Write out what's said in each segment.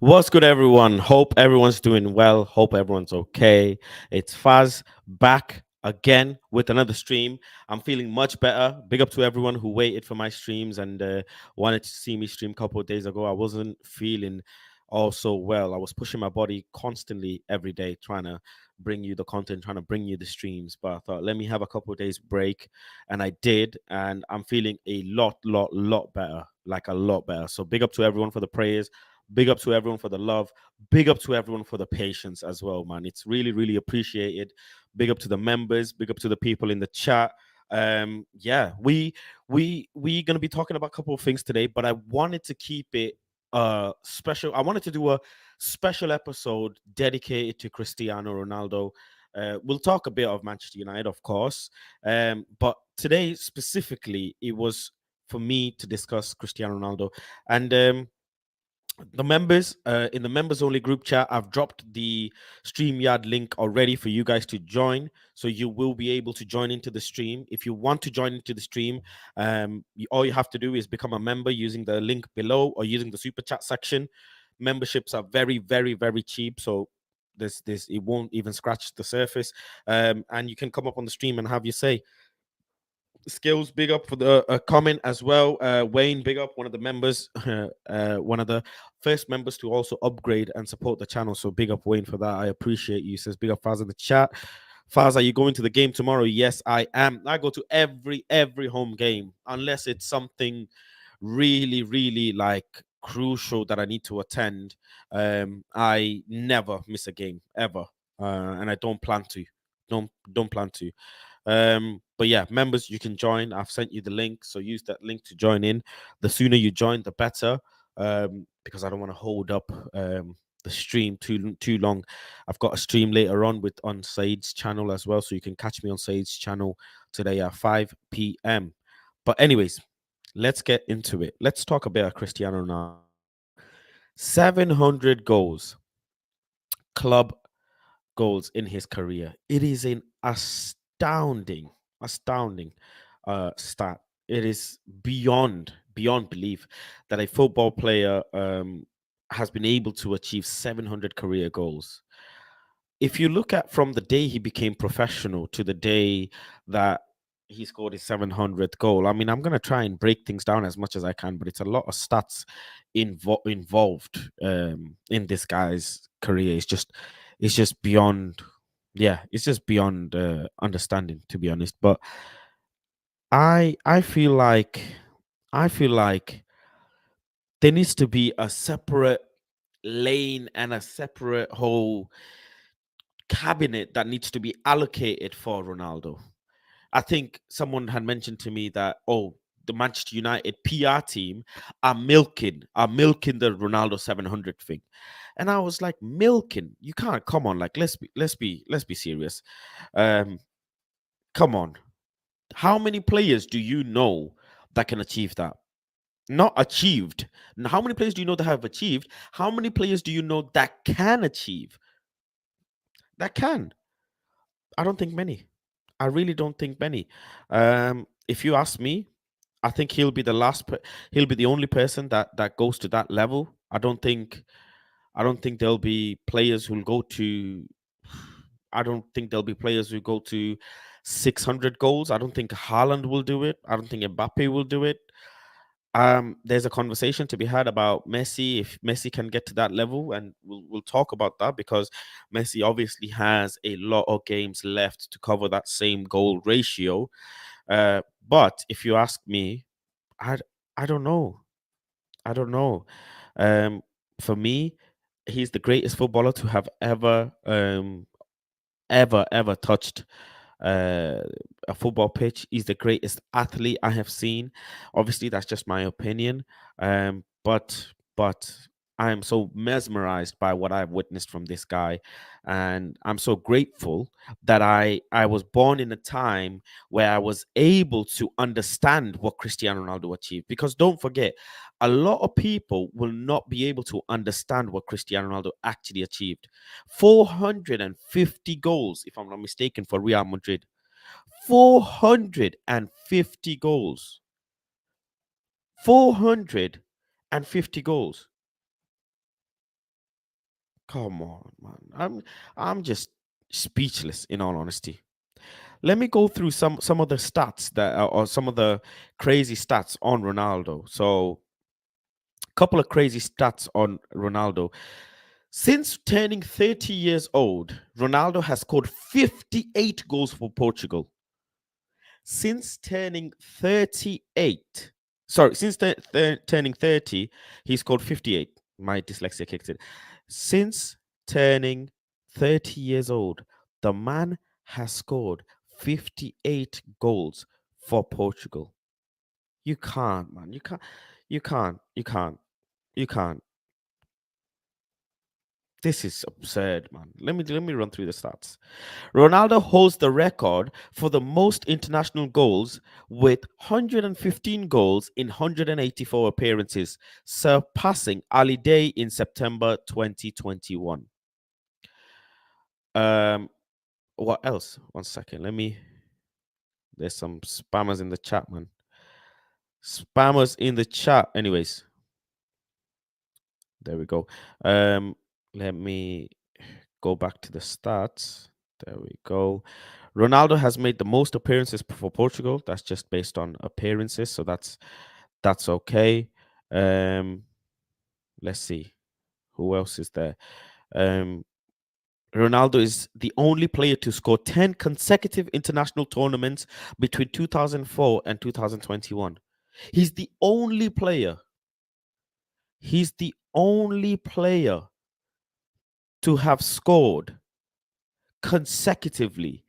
What's good, everyone? Hope everyone's doing well. Hope everyone's okay. It's Faz back again with another stream. I'm feeling much better. Big up to everyone who waited for my streams and wanted to see me stream a couple of days ago. I wasn't feeling all so well. I was pushing my body constantly every day, trying to bring you the content, trying to bring you the streams. But I thought, let me have a couple of days break, and I did, and I'm feeling a lot better, like a lot better. So big up to everyone for the prayers. Big up to everyone for the love. Big up to everyone for the patience as well, man. It's really appreciated. Big up to the members. Big up to the people in the chat. Yeah, we gonna be talking about a couple of things today, but I wanted to keep it special. I wanted to do a special episode dedicated to Cristiano Ronaldo. We'll talk a bit of Manchester United, of course. But today specifically, it was for me to discuss Cristiano Ronaldo. And the members in the members only group chat, I've dropped the StreamYard link already for you guys to join, so you will be able to join into the stream. If you want to join into the stream, all you have to do is become a member using the link below or using the super chat section. Memberships are very cheap, so this it won't even scratch the surface. And you can come up on the stream and have your say. Skills, big up for the comment as well. Wayne, big up, one of the members, one of the first members to also upgrade and support the channel. So big up, Wayne, for that. I appreciate you. Says big up, Faz in the chat. Faz, are you going to the game tomorrow? Yes, I am. I go to every home game unless it's something really like crucial that I need to attend. I never miss a game ever, and I don't plan to. Don't plan to. But yeah, members, you can join. I've sent you the link, so use that link to join in. The sooner you join, the better. Because I don't want to hold up the stream too long. I've got a stream later on on Said's channel as well, so you can catch me on Said's channel today at 5 p.m. But anyways, let's get into it. Let's talk about Cristiano Ronaldo. 700 goals, club goals in his career. It is an astounding stat. It is beyond belief that a football player has been able to achieve 700 career goals. If you look at from the day he became professional to the day that he scored his 700th goal, I mean, I'm going to try and break things down as much as I can, but it's a lot of stats involved in this guy's career. It's just beyond, yeah, it's just beyond understanding, to be honest. But I feel like I feel like there needs to be a separate lane and a separate whole cabinet that needs to be allocated for Ronaldo. I think someone had mentioned to me that, oh, the Manchester United PR team are milking the Ronaldo 700 thing. And I was like, milking? You can't, come on, like let's be serious. Um come on. How many players do you know that can achieve that? Not achieved. How many players do you know that have achieved? How many players do you know that can achieve? That can. I don't think many. I really don't think many. If you ask me, I think he'll be the he'll be the only person that goes to that level. I don't think there'll be players who'll go to. I don't think there'll be players who go to 600 goals. I don't think Haaland will do it. I don't think Mbappe will do it. There's a conversation to be had about Messi, if Messi can get to that level, and we'll talk about that because Messi obviously has a lot of games left to cover that same goal ratio. But if you ask me, I I don't know. I don't know. Um, for me, he's the greatest footballer to have ever touched uh, a football pitch. He's the greatest athlete I have seen. Obviously, that's just my opinion. But I am so mesmerized by what I've witnessed from this guy, and I'm so grateful that I was born in a time where I was able to understand what Cristiano Ronaldo achieved. Because don't forget, a lot of people will not be able to understand what Cristiano Ronaldo actually achieved. 450 goals, if I'm not mistaken, for Real Madrid. 450 goals. 450 goals. Come on, man. I'm just speechless in all honesty. Let me go through some of the stats that or some of the crazy stats on Ronaldo. So, a couple of crazy stats on Ronaldo. Since turning 30 years old, Ronaldo has scored 58 goals for Portugal. Since turning 38, sorry, since turning 30, he scored 58. My dyslexia kicked in. Since turning 30 years old, the man has scored 58 goals for Portugal. You can't, man. You can't. You can't. You can't. You can't. This is absurd, man. Let me run through the stats. Ronaldo holds the record for the most international goals with 115 goals in 184 appearances, surpassing Ali Day in September 2021. Um, what else? One second. Let me. There's some spammers in the chat, man. Spammers in the chat. Anyways, there we go. Let me go back to the stats. There we go. Ronaldo has made the most appearances for Portugal. That's just based on appearances, so that's okay. Um, let's see who else is there. Um, Ronaldo is the only player to score 10 consecutive international tournaments between 2004 and 2021. He's the only player. He's the only player to have scored consecutively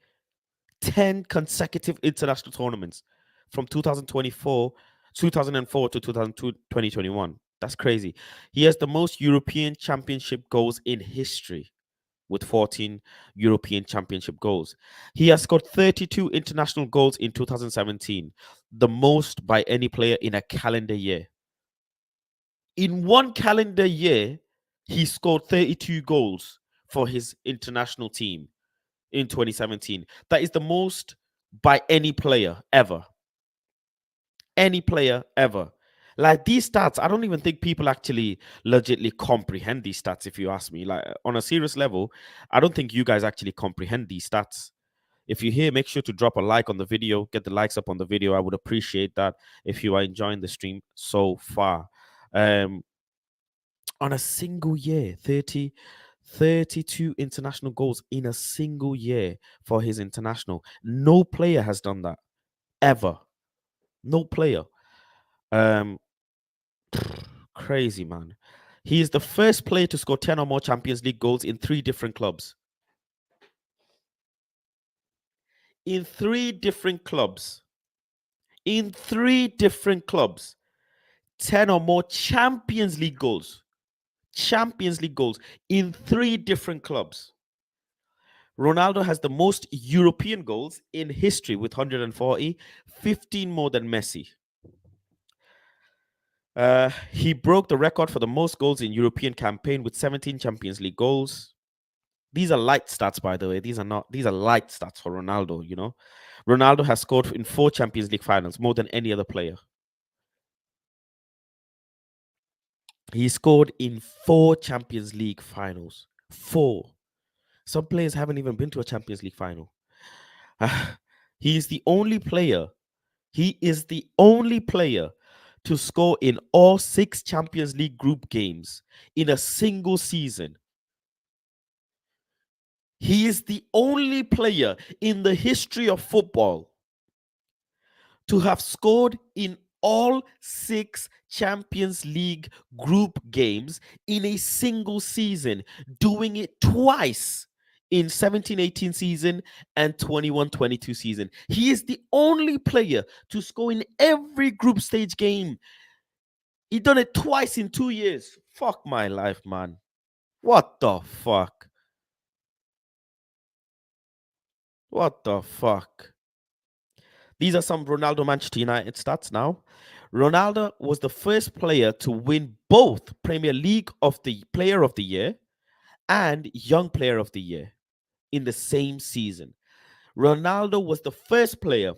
10 consecutive international tournaments from 2004 to 2021. That's crazy. He has the most European Championship goals in history with 14 European Championship goals. He has scored 32 international goals in 2017, the most by any player in a calendar year. In one calendar year, he scored 32 goals for his international team in 2017. That is the most by any player ever. Any player ever. Like these stats, I don't even think people actually legitimately comprehend these stats, if you ask me. Like on a serious level, I don't think you guys actually comprehend these stats. If you're here, make sure to drop a like on the video, get the likes up on the video. I would appreciate that if you are enjoying the stream so far. Um, on a single year, 32 international goals in a single year for his international. No player has done that ever. No player. Um, crazy man. He is the first player to score 10 or more Champions League goals in three different clubs. In three different clubs. In three different clubs. 10 or more Champions League goals. Champions League goals in three different clubs. Ronaldo has the most European goals in history with 140, 15 more than Messi. He broke the record for the most goals in European campaign with 17 Champions League goals. These are light stats, by the way. These are light stats for Ronaldo, you know. Ronaldo has scored in 4 Champions League finals, more than any other player. He scored in 4 Champions League finals. 4. Some players haven't even been to a Champions League final. He is the only player. He is the only player to score in all 6 Champions League group games in a single season. He is the only player in the history of football to have scored in all 6 Champions League group games in a single season, doing it twice in 17-18 season and 21-22 season. He is the only player to score in every group stage game. He done it twice in 2 years. Fuck my life, man. What the fuck? What the fuck? These are some Ronaldo Manchester United stats now. Ronaldo was the first player to win both Premier League of the Player of the Year and Young Player of the Year in the same season. Ronaldo was the first player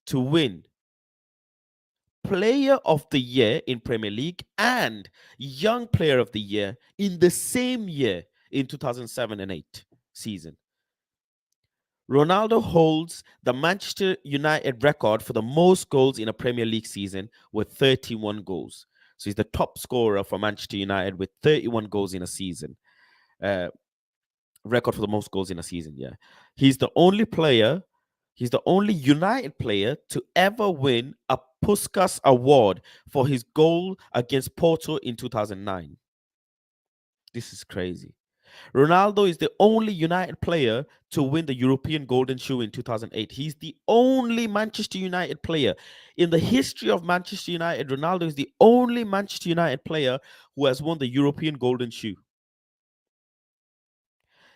to win Player of the Year in Premier League and Young Player of the Year in the same year in 2007 and 8 season. Ronaldo holds the Manchester United record for the most goals in a Premier League season with 31 goals. So he's the top scorer for Manchester United with 31 goals in a season. Uh, record for the most goals in a season, yeah. He's the only player, he's the only United player to ever win a Puskas Award for his goal against Porto in 2009. This is crazy. Ronaldo is the only United player to win the European Golden Shoe in 2008. He's the only Manchester United player in the history of Manchester United. Ronaldo is the only Manchester United player who has won the European Golden Shoe.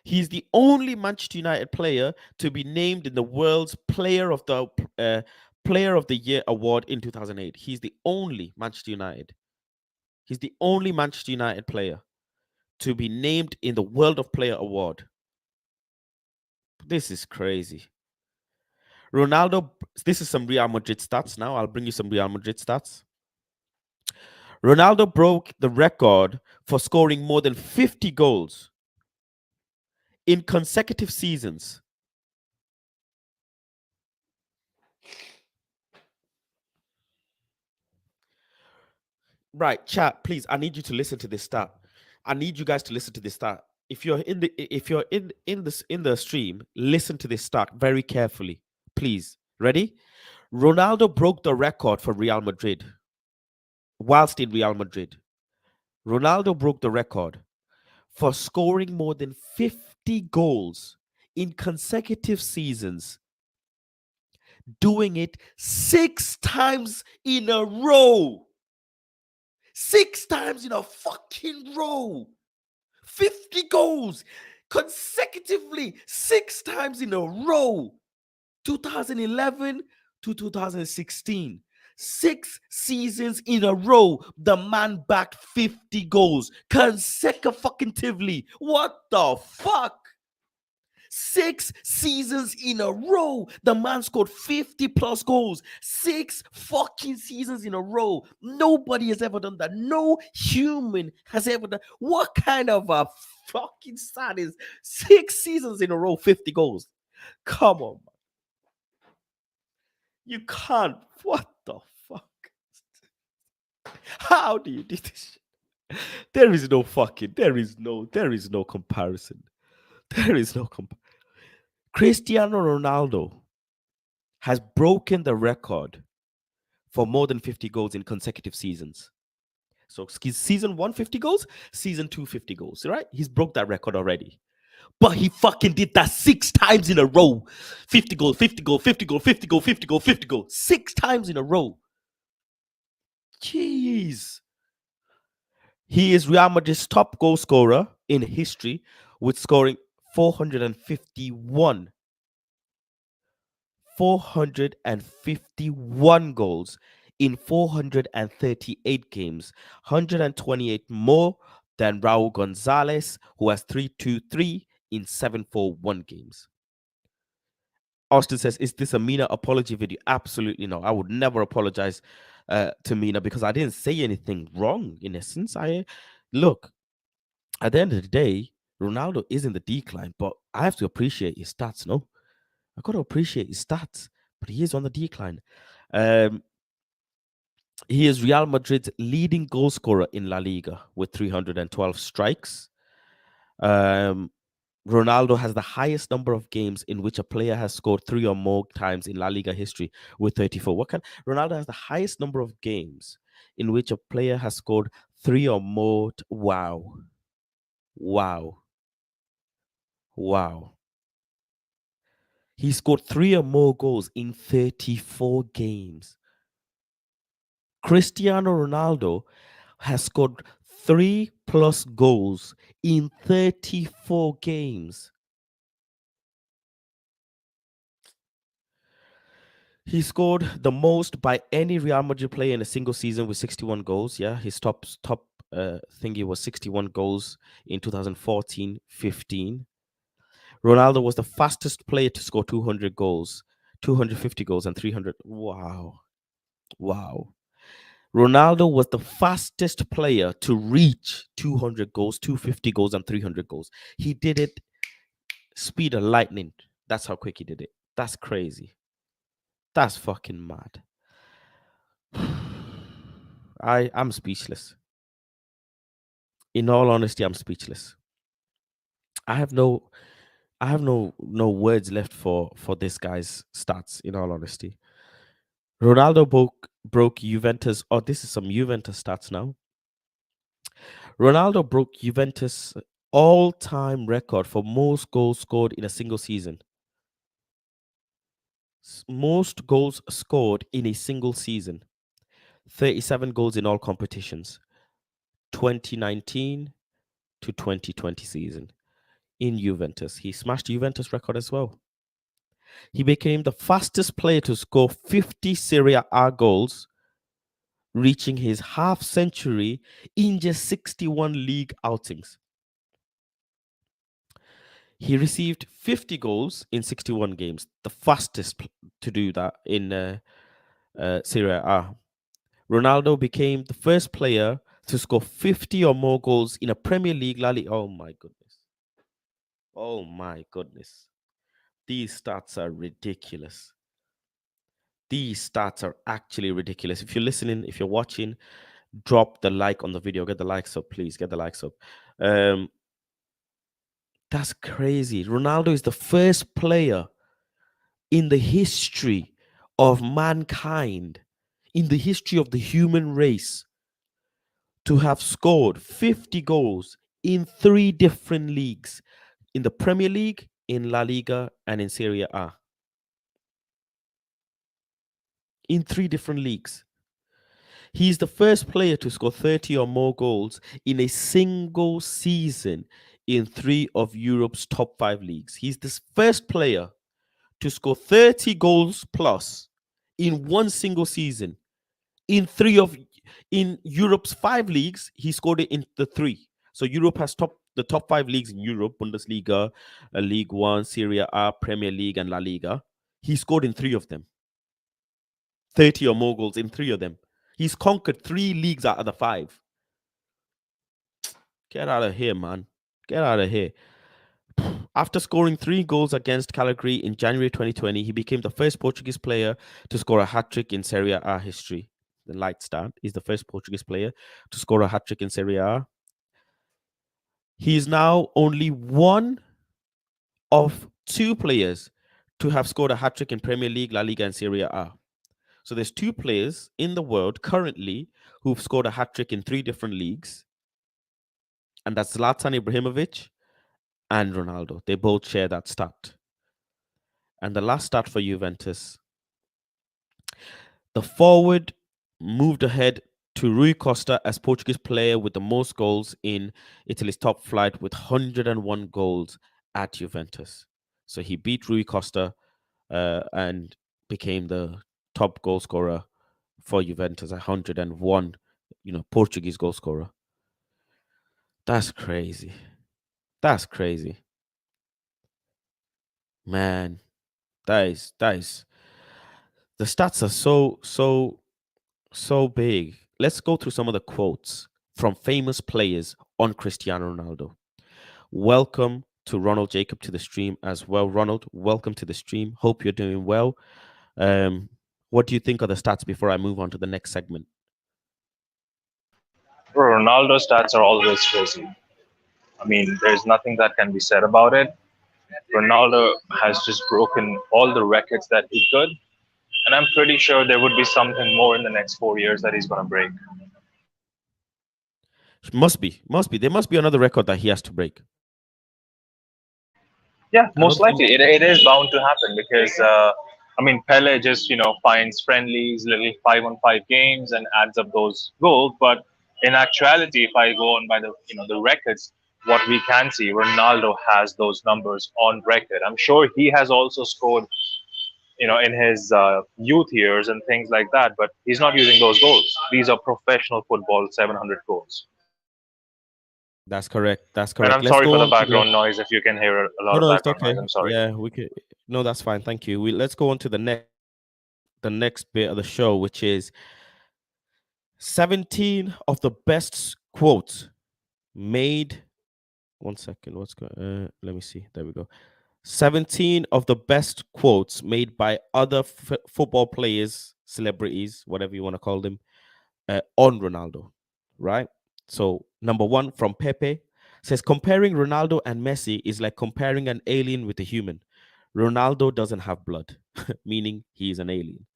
He's the only Manchester United player to be named in the world's Player of the Year award in 2008. He's the only Manchester United. He's the only Manchester United player to be named in the World of Player award. This is crazy. Ronaldo, this is some Real Madrid stats now. I'll bring you some Real Madrid stats. Ronaldo broke the record for scoring more than 50 goals in consecutive seasons. Right, chat, please. I need you to listen to this stat. I need you guys to listen to this stat. If you're in the stream, listen to this stat very carefully. Please. Ready? Ronaldo broke the record for Real Madrid whilst in Real Madrid. Ronaldo broke the record for scoring more than 50 goals in consecutive seasons, doing it 6 times in a row. 6 times in a fucking row. 50 goals consecutively, 6 times in a row. 2011 to 2016. 6 seasons in a row, the man backed 50 goals consecutively. What the fuck? 6 seasons in a row, the man scored 50 plus goals. 6 fucking seasons in a row. Nobody has ever done that. No human has ever done. What kind of a fucking stat is 6 seasons in a row, 50 goals? Come on, man. You can't. What the fuck? How do you do this? There is no fucking. There is no comparison. There is no comparison. Cristiano Ronaldo has broken the record for more than 50 goals in consecutive seasons. So season 1, 50 goals, season 2, 50 goals, right? He's broke that record already. But he fucking did that 6 times in a row. 50 goals, 50 goals, 50 goals, 50 goals, 50 goals, 50 goals. 6 times in a row. Jeez. He is Real Madrid's top goal scorer in history with scoring 451 goals in 438 games, 128 more than Raul Gonzalez, who has 323 in 741 games. Austin says, is this a Mina apology video? Absolutely not. I would never apologize to Mina because I didn't say anything wrong, in essence. Look, at the end of the day, Ronaldo is in the decline, but I have to appreciate his stats, no? I got to appreciate his stats, but he is on the decline. He is Real Madrid's leading goal scorer in La Liga with 312 strikes. Ronaldo has the highest number of games in which a player has scored 3 or more times in La Liga history with 34. Ronaldo has the highest number of games in which a player has scored 3 or more. Wow. He scored 3 or more goals in 34 games. Cristiano Ronaldo has scored 3 plus goals in 34 games. He scored the most by any Real Madrid player in a single season with 61 goals. Yeah, his top thingy was 61 goals in 2014-15. Ronaldo was the fastest player to score 200 goals, 250 goals, and 300. Wow. Ronaldo was the fastest player to reach 200 goals, 250 goals, and 300 goals. He did it speed of lightning. That's how quick he did it. That's crazy. That's fucking mad. I'm speechless. In all honesty, I'm speechless. I have no no words left for this guy's stats. In all honesty, Ronaldo broke Juventus. Oh, this is some Juventus stats now. Ronaldo broke Juventus all-time record for most goals scored in a single season. Most goals scored in a single season. 37 goals in all competitions. 2019 to 2020 season in Juventus. He smashed Juventus record as well. He became the fastest player to score 50 Serie A goals, reaching his half century in just 61 league outings. He received 50 goals in 61 games, the fastest to do that in Serie A. Ronaldo became the first player to score 50 or more goals in a Premier League, La Liga. Oh my goodness. Oh my goodness. These stats are ridiculous. These stats are actually ridiculous. If you're listening, if you're watching, drop the like on the video. Get the likes up, please. Get the likes up. That's crazy. Ronaldo is the first player in the history of mankind, in the history of the human race, to have scored 50 goals in 3 different leagues, in the Premier League, in La Liga, and in Serie A. In 3 different leagues. He's the first player to score 30 or more goals in a single season in 3 of Europe's top 5 leagues. He's the first player to score 30 goals plus in one single season in 3 of in Europe's 5 leagues. He scored it in the 3. So Europe has the top 5 leagues in Europe: Bundesliga, League 1, Serie A, Premier League, and La Liga. He scored in 3 of them. 30 or more goals in 3 of them. He's conquered 3 leagues out of the 5. Get out of here, man. Get out of here. After scoring 3 goals against Cagliari in January 2020, he became the first Portuguese player to score a hat-trick in Serie A history. The light start. He's the first Portuguese player to score a hat-trick in Serie A. He is now only one of 2 players to have scored a hat-trick in Premier League, La Liga, and Serie A. So there's 2 players in the world currently who've scored a hat-trick in 3 different leagues. And that's Zlatan Ibrahimovic and Ronaldo. They both share that stat. And the last stat for Juventus, the forward moved ahead to Rui Costa as Portuguese player with the most goals in Italy's top flight with 101 goals at Juventus. So he beat Rui Costa and became the top goal scorer for Juventus, 101, Portuguese goal scorer. That's crazy. That's crazy. Man, that is the stats are so big. Let's go through some of the quotes from famous players on Cristiano Ronaldo. Welcome to Ronald Jacob to the stream as well. Ronald, welcome to the stream. Hope you're doing well. What do you think of the stats before I move on to the next segment? Ronaldo stats are always crazy. I mean, there's nothing that can be said about it. Ronaldo has just broken all the records that he could, and I'm pretty sure there would be something more in the next 4 years that he's going to break. Must be. There must be another record that he has to break. Yeah, I most don't think. likely it is bound to happen because I mean Pele just finds friendlies, little 5-on-5 games, and adds up those goals. But in actuality, if I go on by the the records, what we can see, Ronaldo has those numbers on record. I'm sure he has also scored in his youth years and things like that, but he's not using those goals. These are professional football 700 goals. That's correct. That's And correct. I'm Let's sorry go for the on to the. background noise if you can hear a lot No, of no, it's background noise. okay. I'm sorry. Yeah, we could. No, that's fine. Thank you. Let's go on to the next bit of the show, which is 17 of the best quotes made. One second. What's going? Let me see. There we go. 17 of the best quotes made by other football players, celebrities, whatever you want to call them, on Ronaldo, right? So, number one from Pepe says comparing Ronaldo and Messi is like comparing an alien with a human. Ronaldo doesn't have blood, meaning he is an alien.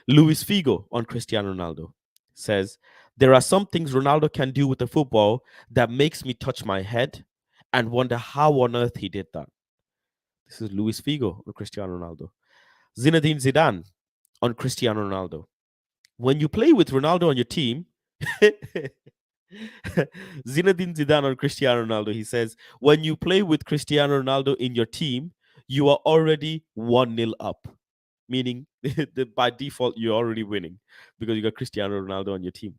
Luis Figo on Cristiano Ronaldo says, there are some things Ronaldo can do with the football that makes me touch my head and wonder how on earth he did that. This is Luis Figo on Cristiano Ronaldo. Zinedine Zidane on Cristiano Ronaldo. When you play with Ronaldo on your team, Zinedine Zidane on Cristiano Ronaldo, he says, when you play with Cristiano Ronaldo in your team, you are already 1-0 up, meaning that by default, you're already winning because you got Cristiano Ronaldo on your team.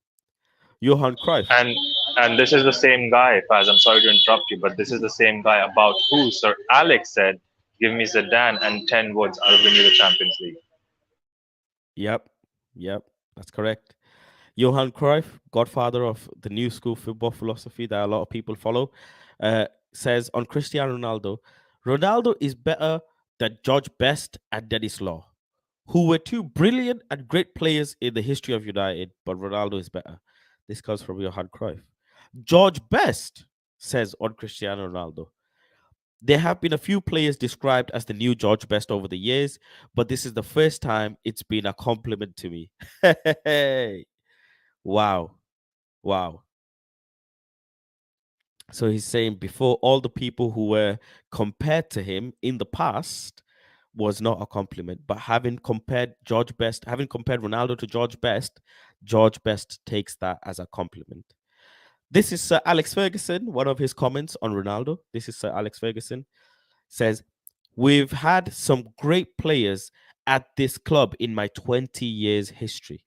Johan Cruyff. And and this is the same guy, Faz. I'm sorry to interrupt you, but this is the same guy about who Sir Alex said, "Give me Zidane and 10 words, I'll win you the Champions League." Yep, yep, that's correct. Johan Cruyff, godfather of the new school football philosophy that a lot of people follow, says on Cristiano Ronaldo, Ronaldo is better than George Best and Dennis Law, who were two brilliant and great players in the history of United, but Ronaldo is better. This comes from Johan Cruyff. George Best says on Cristiano Ronaldo, there have been a few players described as the new George Best over the years, but this is the first time it's been a compliment to me. Hey, wow. Wow. So he's saying before all the people who were compared to him in the past was not a compliment, but having compared Ronaldo to George Best takes that as a compliment. This is Sir Alex Ferguson, one of his comments on Ronaldo. This is Sir Alex Ferguson says, we've had some great players at this club in my 20 years history,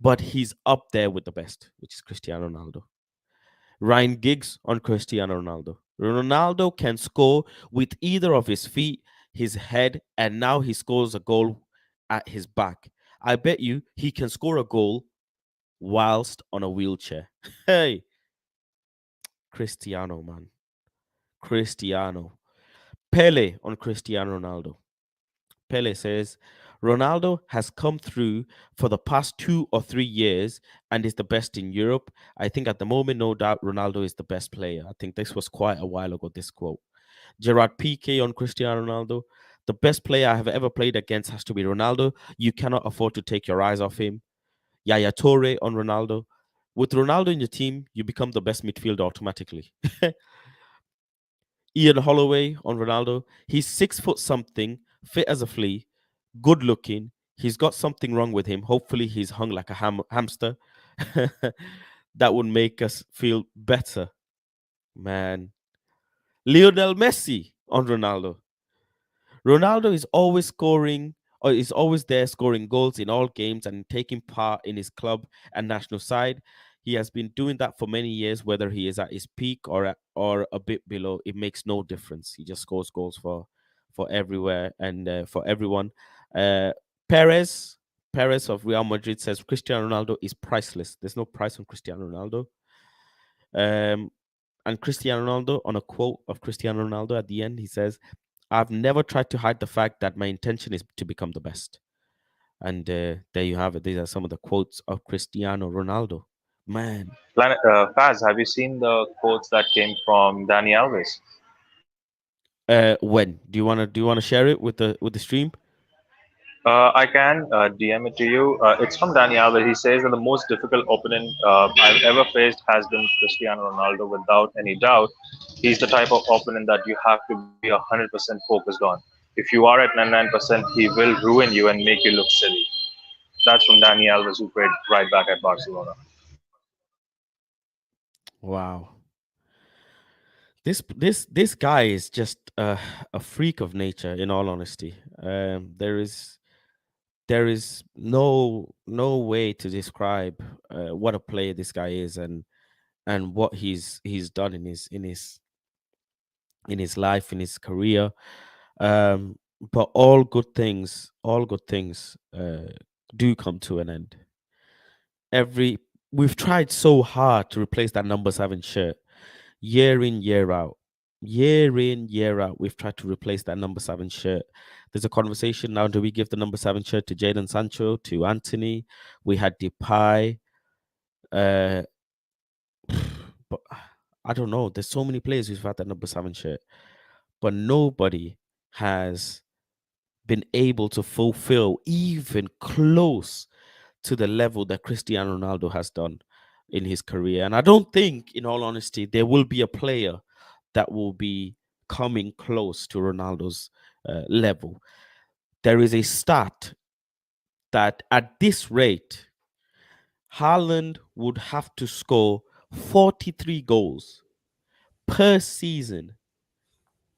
but he's up there with the best, which is Cristiano Ronaldo. Ryan Giggs on Cristiano Ronaldo. Ronaldo can score with either of his feet, his head, and now he scores a goal at his back. I bet you he can score a goal whilst on a wheelchair. Hey, Cristiano, man. Cristiano. Pele on Cristiano Ronaldo. Pele says, Ronaldo has come through for the past 2 or 3 years and is the best in Europe. I think at the moment, no doubt, Ronaldo is the best player. I think this was quite a while ago, this quote. Gerard Piqué on Cristiano Ronaldo. The best player I have ever played against has to be Ronaldo. You cannot afford to take your eyes off him. Yaya Toure on Ronaldo. With Ronaldo in your team, you become the best midfielder automatically. Ian Holloway on Ronaldo. He's 6 foot something, fit as a flea, good looking. He's got something wrong with him. Hopefully, he's hung like a hamster. That would make us feel better, man. Lionel Messi on Ronaldo. Ronaldo is always scoring or is always there scoring goals in all games and taking part in his club and national side. He has been doing that for many years, whether he is at his peak or a bit below. It makes no difference. He just scores goals for everywhere and for everyone. Uh, Perez Perez of Real Madrid says Cristiano Ronaldo is priceless. There's no price on Cristiano Ronaldo. Um, and Cristiano Ronaldo, on a quote of Cristiano Ronaldo at the end, he says, I've never tried to hide the fact that my intention is to become the best. And there you have it. These are some of the quotes of Cristiano Ronaldo. Man, Faz, have you seen the quotes that came from Danny Alves? when do you wanna share it with the stream? I can DM it to you. It's from Danny Alves. He says that the most difficult opponent I've ever faced has been Cristiano Ronaldo, without any doubt. He's the type of opponent that you have to be 100% focused on. If you are at 99%, he will ruin you and make you look silly. That's from Danny Alves, who played right back at Barcelona. Wow, this guy is just a freak of nature. In all honesty, there is no way to describe what a player this guy is and what he's done in his life, in his career. Um, but all good things do come to an end. every we've tried so hard to replace that number 7 shirt year in, year out. Year in, year out, we've tried to replace that number 7 shirt. There's a conversation now. Do we give the number 7 shirt to Jadon Sancho, to Anthony? We had Depay. Uh, but I don't know. There's so many players who've had that number 7 shirt, but nobody has been able to fulfill even close to the level that Cristiano Ronaldo has done in his career. And I don't think, in all honesty, there will be a player that will be coming close to Ronaldo's level. There is a stat that at this rate, Haaland would have to score 43 goals per season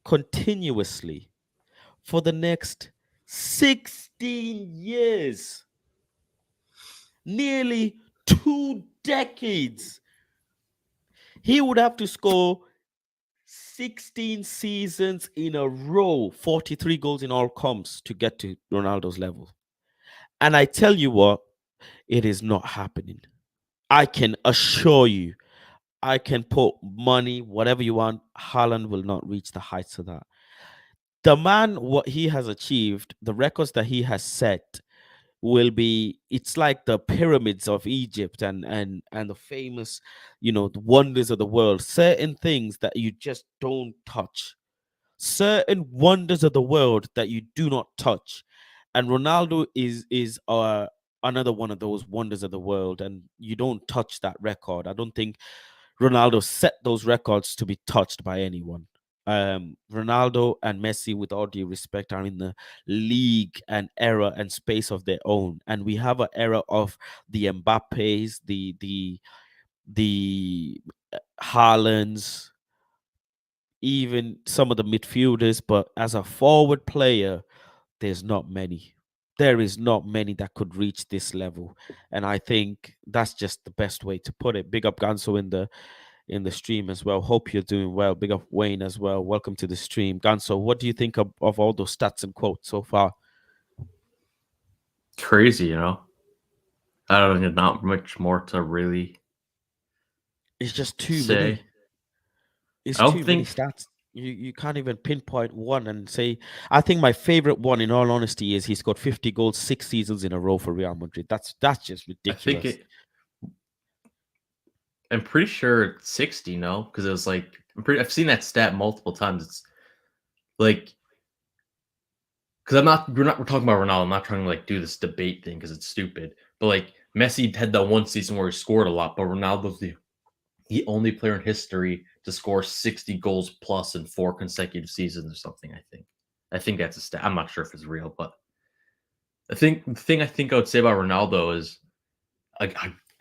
continuously for the next 16 years, nearly 2 decades. He would have to score 16 seasons in a row, 43 goals in all comps to get to Ronaldo's level. And I tell you what, it is not happening. I can assure you, I can put money, whatever you want, Haaland will not reach the heights of that. The man, what he has achieved, the records that he has set, will be, it's like the pyramids of Egypt and the famous, the wonders of the world. Certain things that you just don't touch, certain wonders of the world that you do not touch. And Ronaldo is another one of those wonders of the world, and you don't touch that record. I don't think Ronaldo set those records to be touched by anyone. Ronaldo and Messi, with all due respect, are in the league and era and space of their own, and we have an era of the Mbappes, the Haalands, even some of the midfielders. But as a forward player, there's not many. There is not many that could reach this level, and I think that's just the best way to put it. Big up Ganso in the stream as well. Hope you're doing well. Big up Wayne as well. Welcome to the stream. Ganso, what do you think of all those stats and quotes so far? Crazy, you know. I don't think not much more to really It's just too say. many. It's I don't too many think stats. You can't even pinpoint one and say. I think my favorite one, in all honesty, is he's got 50 goals 6 seasons in a row for Real Madrid. That's just I think ridiculous. it. I'm pretty sure it's 60. No, because it was like I've seen that stat multiple times. It's like because we're talking about Ronaldo. I'm not trying to like do this debate thing because it's stupid. But like Messi had that one season where he scored a lot, but Ronaldo's the only player in history to score 60 goals plus in 4 consecutive seasons or something. I think that's a stat. I'm not sure if it's real, but the thing I think I would say about Ronaldo is,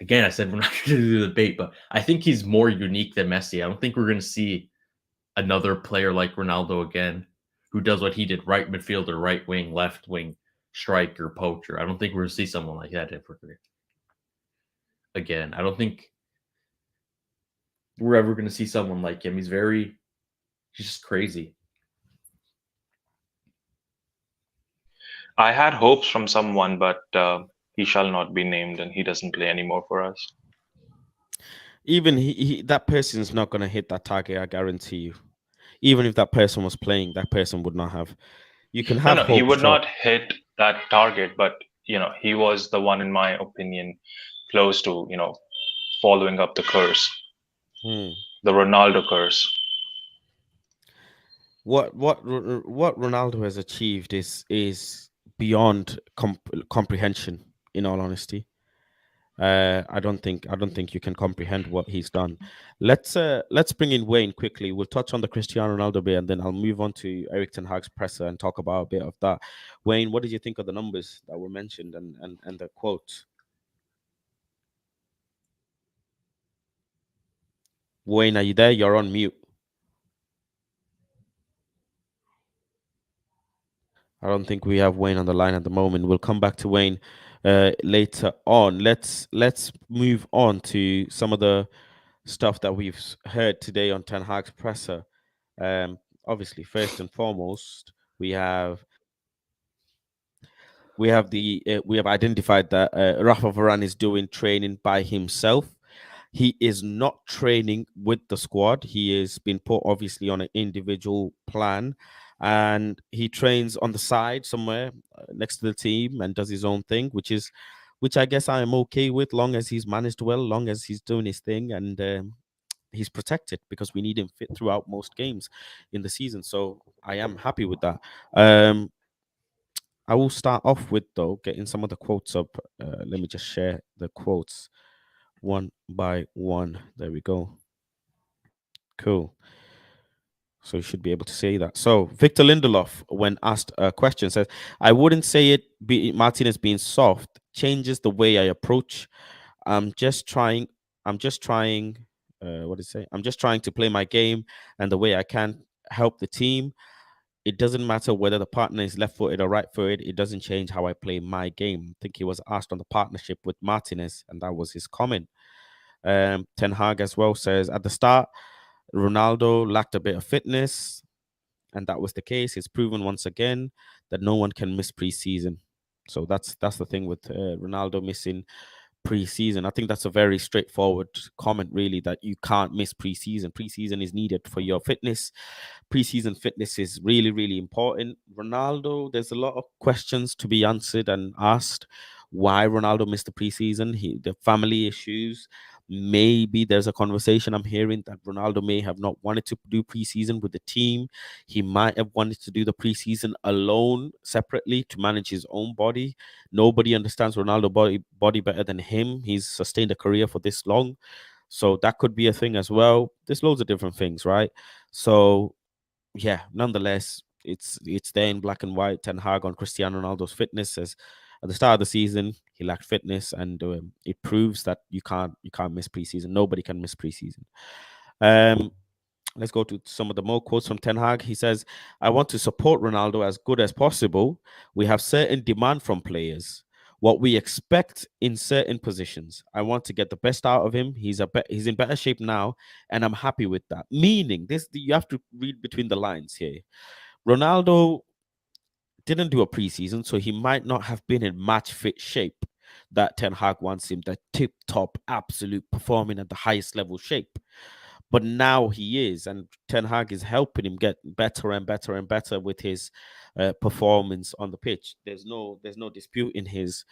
again, I said we're not going to do the debate, but I think he's more unique than Messi. I don't think we're going to see another player like Ronaldo again who does what he did: right midfielder, right wing, left wing, striker, poacher. I don't think we're going to see someone like that ever again. I don't think we're ever going to see someone like him. He's just crazy. I had hopes from someone, but he shall not be named, and he doesn't play anymore for us. Even that person is not going to hit that target. I guarantee you. Even if that person was playing, that person would not have. You can No, have no, he hope, would sure. not hit that target, but he was the one, in my opinion, close to following up the curse, Hmm. the Ronaldo curse. What Ronaldo has achieved is beyond comprehension. In all honesty, I don't think you can comprehend what he's done. Let's bring in Wayne quickly. We'll touch on the Cristiano Ronaldo bit, and then I'll move on to Eric Ten Hag's presser and talk about a bit of that. Wayne, what did you think of the numbers that were mentioned and the quotes? Wayne, are you there? You're on mute. I don't think we have Wayne on the line at the moment. We'll come back to Wayne later on. Let's move on to some of the stuff that we've heard today on Ten Hag's presser. Obviously, first and foremost, we have we have identified that Rafa Varane is doing training by himself. He is not training with the squad. He is been put obviously on an individual plan, and he trains on the side somewhere next to the team and does his own thing, which I guess I am okay with, long as he's managed well, long as he's doing his thing, and he's protected because we need him fit throughout most games in the season. So I am happy with that. Um, I will start off with though getting some of the quotes up. Let me just share the quotes one by one. There we go. Cool. So you should be able to say that. So Victor Lindelof, when asked a question, says, "I wouldn't say it be Martinez being soft changes the way I approach. I'm just trying. I'm just trying. What did it say? I'm just trying to play my game and the way I can help the team. It doesn't matter whether the partner is left footed or right footed. It doesn't change how I play my game." I think he was asked on the partnership with Martinez, and that was his comment. Ten Hag as well says, "At the start, Ronaldo lacked a bit of fitness, and that was the case. It's proven once again that no one can miss preseason." So that's the thing with Ronaldo missing preseason. I think that's a very straightforward comment, really, that you can't miss preseason. Preseason is needed for your fitness. Preseason fitness is really, really important. Ronaldo, there's a lot of questions to be answered and asked. Why Ronaldo missed the preseason? The family issues. Maybe there's a conversation I'm hearing that Ronaldo may have not wanted to do preseason with the team. He might have wanted to do the preseason alone, separately, to manage his own body. Nobody understands Ronaldo body better than him. He's sustained a career for this long. So that could be a thing as well. There's loads of different things, right? So yeah, nonetheless, it's there in black and white. Ten Hag on Cristiano Ronaldo's fitness says at the start of the season he lacked fitness, and it proves that you can't miss preseason. Nobody can miss preseason. Um, let's go to some of the more quotes from Ten Hag. He says, "I want to support Ronaldo as good as possible. We have certain demand from players. What we expect in certain positions. I want to get the best out of him. He's in better shape now, and I'm happy with that." Meaning, this you have to read between the lines here. Ronaldo didn't do a preseason, so he might not have been in match fit shape that Ten Hag wants him, the tip top, absolute performing at the highest level shape. But now he is, and Ten Hag is helping him get better and better and better with his performance on the pitch. There's no disputing his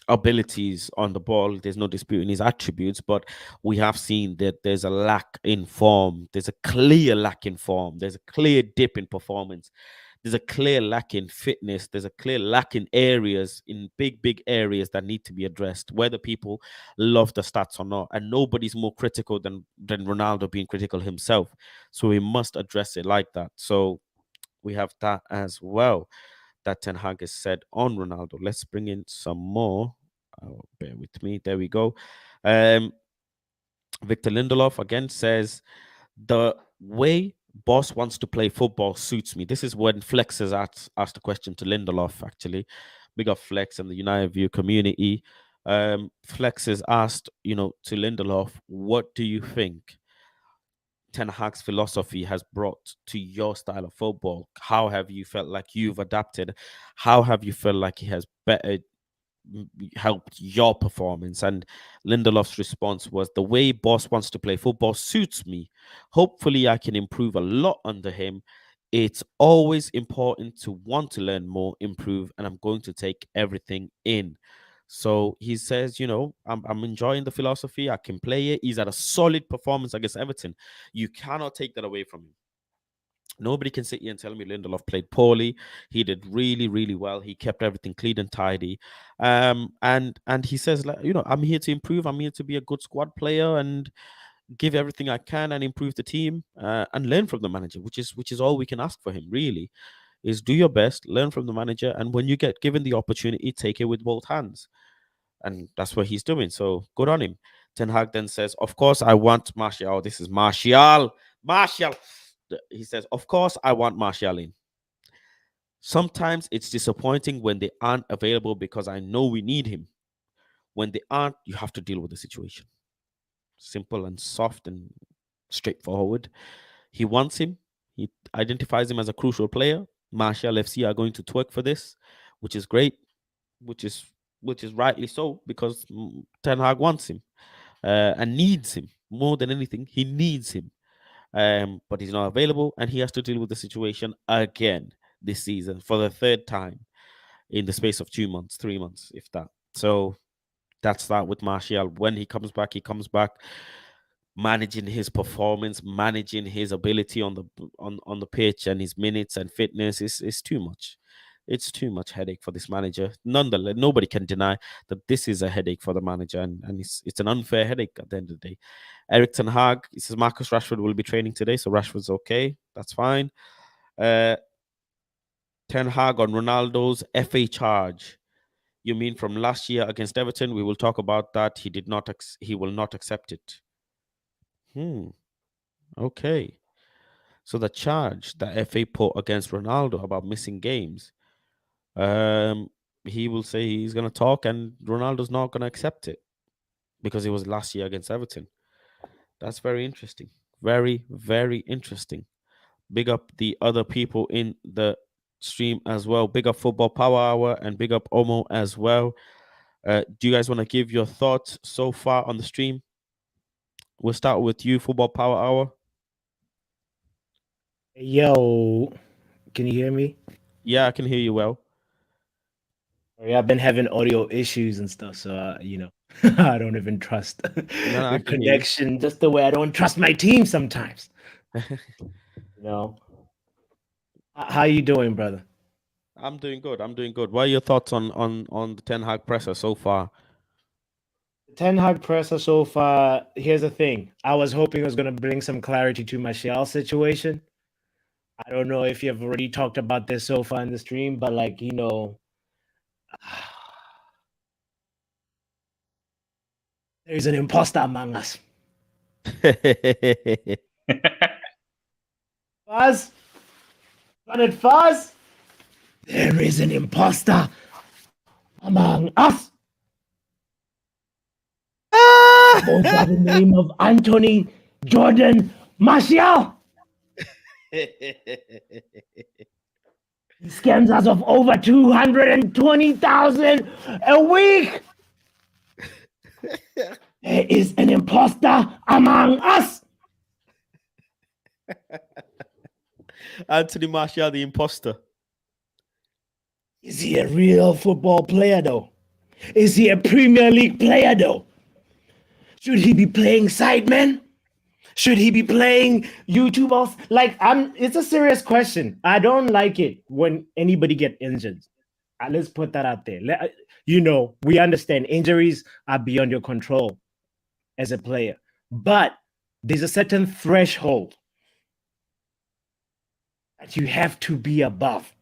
abilities on the ball. There's no disputing his attributes, but we have seen that there's a lack in form. There's a clear lack in form. There's a clear dip in performance. There's a clear lack in fitness. There's a clear lack in areas, in big areas that need to be addressed, whether people love the stats or not. And nobody's more critical than Ronaldo being critical himself. So we must address it like that. So we have that as well that Ten Hag has said on Ronaldo. Let's bring in some more. Oh, bear with me. There we go. Um, Victor Lindelof again says, "The way Boss wants to play football suits me." This is when Flex has asked a question to Lindelof, actually. Big up Flex and the United View community. Flex has asked, to Lindelof, "What do you think Ten Hag's philosophy has brought to your style of football? How have you felt like you've adapted? How have you felt like he has better helped your performance?" And Lindelof's response was, "The way Boss wants to play football suits me. Hopefully, I can improve a lot under him. It's always important to want to learn more, improve, and I'm going to take everything in." So he says, I'm enjoying the philosophy. I can play it. He's at a solid performance against Everton. You cannot take that away from him. Nobody can sit here and tell me Lindelof played poorly. He did really, really well. He kept everything clean and tidy. And he says, like, I'm here to improve. I'm here to be a good squad player and give everything I can and improve the team and learn from the manager, which is all we can ask for him, really, is do your best, learn from the manager, and when you get given the opportunity, take it with both hands. And that's what he's doing. So good on him. Ten Hag then says, "Of course, I want Martial." Oh, this is Martial. Martial. He says, "Of course, I want Martial in. Sometimes it's disappointing when they aren't available because I know we need him. When they aren't, you have to deal with the situation." Simple and soft and straightforward. He wants him. He identifies him as a crucial player. Martial FC are going to twerk for this, which is great, which is which is rightly so because Ten Hag wants him and needs him more than anything. He needs him, but he's not available, and he has to deal with the situation again this season for the third time in the space of 2 months, 3 months, if that. So that's that with Martial. When he comes back managing his performance, managing his ability on the pitch and his minutes and fitness is too much. It's too much headache for this manager. Nonetheless, nobody can deny that this is a headache for the manager, and it's an unfair headache at the end of the day. Eric Ten Hag, he says Marcus Rashford will be training today, so Rashford's okay. That's fine. Uh, Ten Hag on Ronaldo's FA charge. You mean from last year against Everton? We will talk about that. He did not. He will not accept it. Okay. So the charge that FA put against Ronaldo about missing games, um, he will say he's going to talk, and Ronaldo's not going to accept it because it was last year against Everton. That's very interesting. Very, very interesting. Big up the other people in the stream as well. Big up Football Power Hour and big up Omo as well. Do you guys want to give your thoughts so far on the stream? We'll start with you, Football Power Hour. Yo, can you hear me? Yeah, I can hear you well. Sorry, I've been having audio issues and stuff, so I don't even trust No, I the can hear you. connection. Just the way I don't trust my team sometimes. You know, how you doing, brother? I'm doing good. I'm doing good. What are your thoughts on the Ten Hag presser so far? Ten Hag presser so far. Here's the thing. I was hoping it was going to bring some clarity to my Shell situation. I don't know if you've already talked about this so far in the stream, but there's an imposter among us. Fuzz? Planet Fuzz? There is an imposter among us. Goes by the name of Anthony Jordan Martial. He scams us of over 220,000 a week. There is an imposter among us. Anthony Martial, the imposter. Is he a real football player, though? Is he a Premier League player, though? Should he be playing sidemen? Should he be playing YouTubers? It's a serious question. I don't like it when anybody get injured. Let's put that out there. We understand injuries are beyond your control as a player, but there's a certain threshold that you have to be above.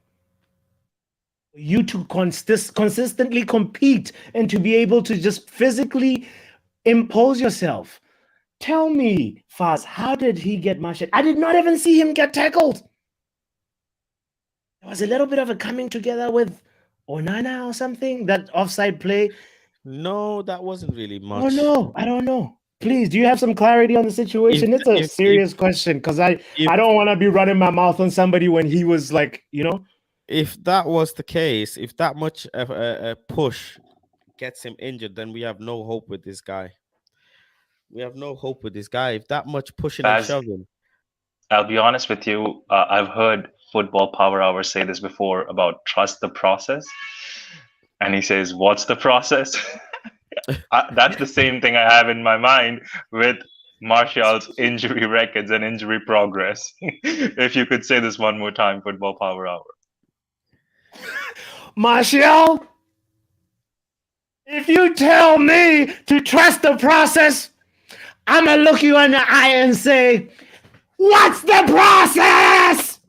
You to consistently compete and to be able to just physically impose yourself. Tell me, Faz, how did he get Martial? I did not even see him get tackled. There was a little bit of a coming together with Onana or something, that offside play. No, that wasn't really much. Oh, no, I don't know. Please, do you have some clarity on the situation? It's a serious question because I don't want to be running my mouth on somebody when he was If that was the case, if that much a push gets him injured, then we have no hope with this guy. We have no hope with this guy. If that much pushing and shoving. I'll be honest with you. I've heard Football Power Hour say this before about trust the process. And he says, what's the process? That's the same thing I have in my mind with Martial's injury records and injury progress. If you could say this one more time, Football Power Hour. Martial, if you tell me to trust the process, I'm going to look you in the eye and say, what's the process?